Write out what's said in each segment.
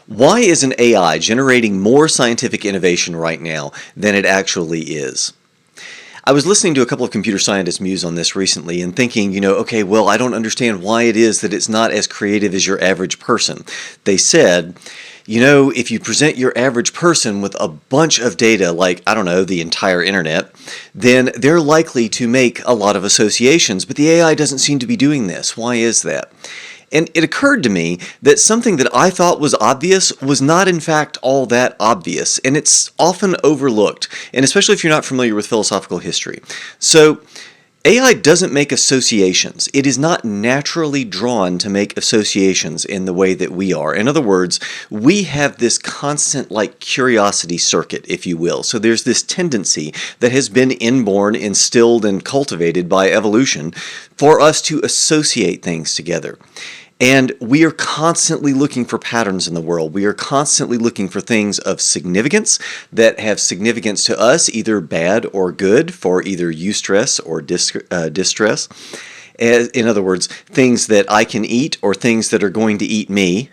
Why is an AI generating more scientific innovation right now than it actually is? I was listening to a couple of computer scientists muse on this recently and thinking, okay, well, I don't understand why it is that it's not as creative as your average person. They said, if you present your average person with a bunch of data, like, I don't know, the entire internet, then they're likely to make a lot of associations, but the AI doesn't seem to be doing this. Why is that? And it occurred to me that something that I thought was obvious was not in fact all that obvious, and it's often overlooked, and especially if you're not familiar with philosophical history. So, AI doesn't make associations. It is not naturally drawn to make associations in the way that we are. In other words, we have this constant curiosity circuit, if you will. So there's this tendency that has been inborn, instilled, and cultivated by evolution for us to associate things together. And we are constantly looking for patterns in the world. We are constantly looking for things of significance that have significance to us, either bad or good, for either eustress or distress. In other words, things that I can eat or things that are going to eat me.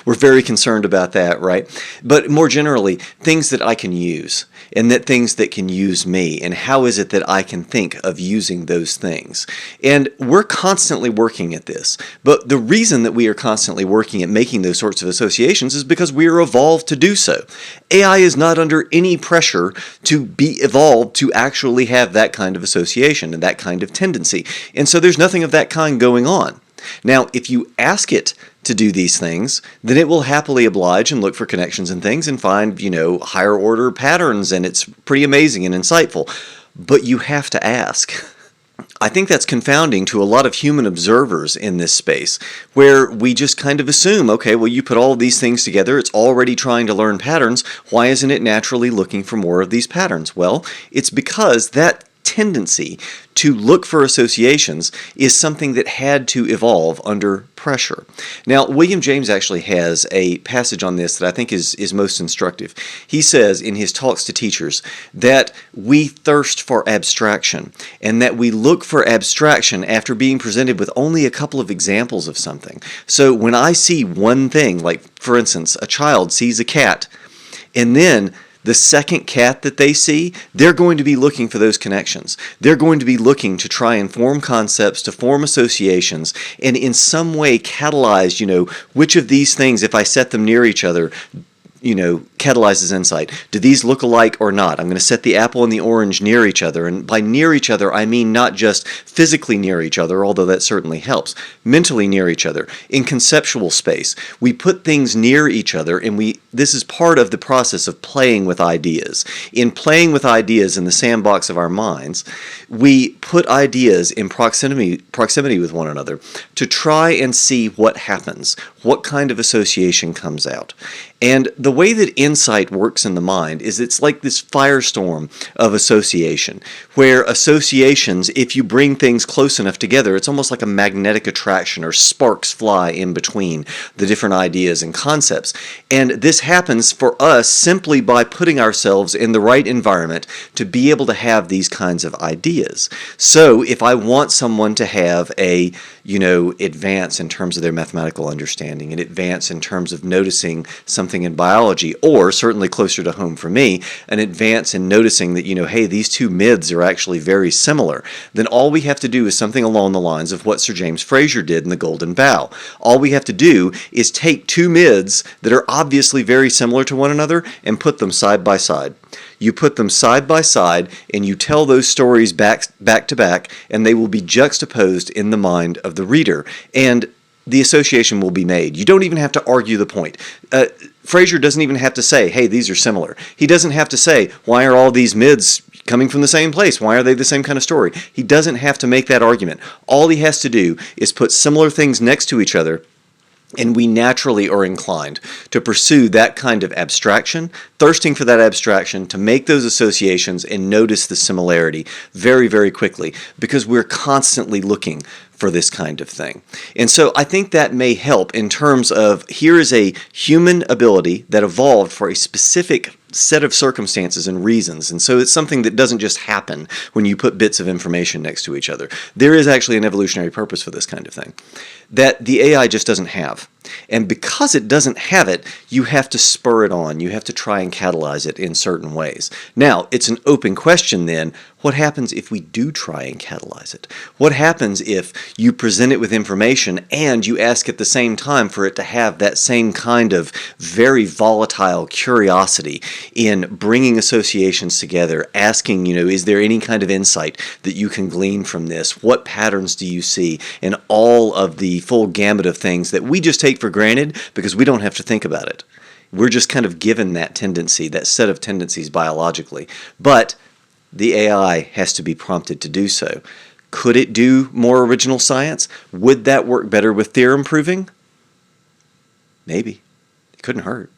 We're very concerned about that, right? But more generally, things that I can use, and that things that can use me, and how is it that I can think of using those things? And we're constantly working at this. But the reason that we are constantly working at making those sorts of associations is because we are evolved to do so. AI is not under any pressure to be evolved to actually have that kind of association and that kind of tendency. And so there's nothing of that kind going on. Now, if you ask it to do these things, then it will happily oblige and look for connections and things and find, higher order patterns, and it's pretty amazing and insightful. But you have to ask. I think that's confounding to a lot of human observers in this space, where we just kind of assume, okay, well, you put all of these things together, it's already trying to learn patterns, why isn't it naturally looking for more of these patterns? Well, it's because that tendency to look for associations is something that had to evolve under pressure. Now, William James actually has a passage on this that I think is most instructive. He says in his talks to teachers that we thirst for abstraction, and that we look for abstraction after being presented with only a couple of examples of something. So when I see one thing, like for instance, a child sees a cat, and then the second cat that they see, they're going to be looking for those connections. They're going to be looking to try and form concepts, to form associations, and in some way catalyze, which of these things, if I set them near each other, catalyzes insight. Do these look alike or not? I'm going to set the apple and the orange near each other. And by near each other, I mean not just physically near each other, although that certainly helps. Mentally near each other. In conceptual space. We put things near each other, and this is part of the process of playing with ideas. In playing with ideas in the sandbox of our minds, we put ideas in proximity with one another to try and see what happens, what kind of association comes out. And the way that insight works in the mind is it's like this firestorm of association, where associations, if you bring things close enough together, it's almost like a magnetic attraction, or sparks fly in between the different ideas and concepts. And this happens for us simply by putting ourselves in the right environment to be able to have these kinds of ideas. So if I want someone to have a advance in terms of their mathematical understanding, and advance in terms of noticing something in biology, or certainly closer to home for me, an advance in noticing that, hey, these two mids are actually very similar, then all we have to do is something along the lines of what Sir James Frazer did in The Golden Bough. All we have to do is take two mids that are obviously very similar to one another and put them side by side. You put them side by side, and you tell those stories back to back, and they will be juxtaposed in the mind of the reader, and the association will be made. You don't even have to argue the point. Frazer doesn't even have to say, hey, these are similar. He doesn't have to say, why are all these mids coming from the same place? Why are they the same kind of story? He doesn't have to make that argument. All he has to do is put similar things next to each other, and we naturally are inclined to pursue that kind of abstraction, thirsting for that abstraction, to make those associations and notice the similarity very, very quickly, because we're constantly looking for this kind of thing. And so I think that may help in terms of, here is a human ability that evolved for a specific set of circumstances and reasons. And so it's something that doesn't just happen when you put bits of information next to each other. There is actually an evolutionary purpose for this kind of thing that the AI just doesn't have. And because it doesn't have it, you have to spur it on. You have to try and catalyze it in certain ways. Now, it's an open question then. What happens if we do try and catalyze it? What happens if you present it with information and you ask at the same time for it to have that same kind of very volatile curiosity in bringing associations together, asking, is there any kind of insight that you can glean from this? What patterns do you see? And all of the full gamut of things that we just take for granted because we don't have to think about it. We're just kind of given that tendency, that set of tendencies biologically. But the AI has to be prompted to do so. Could it do more original science? Would that work better with theorem proving? Maybe. It couldn't hurt.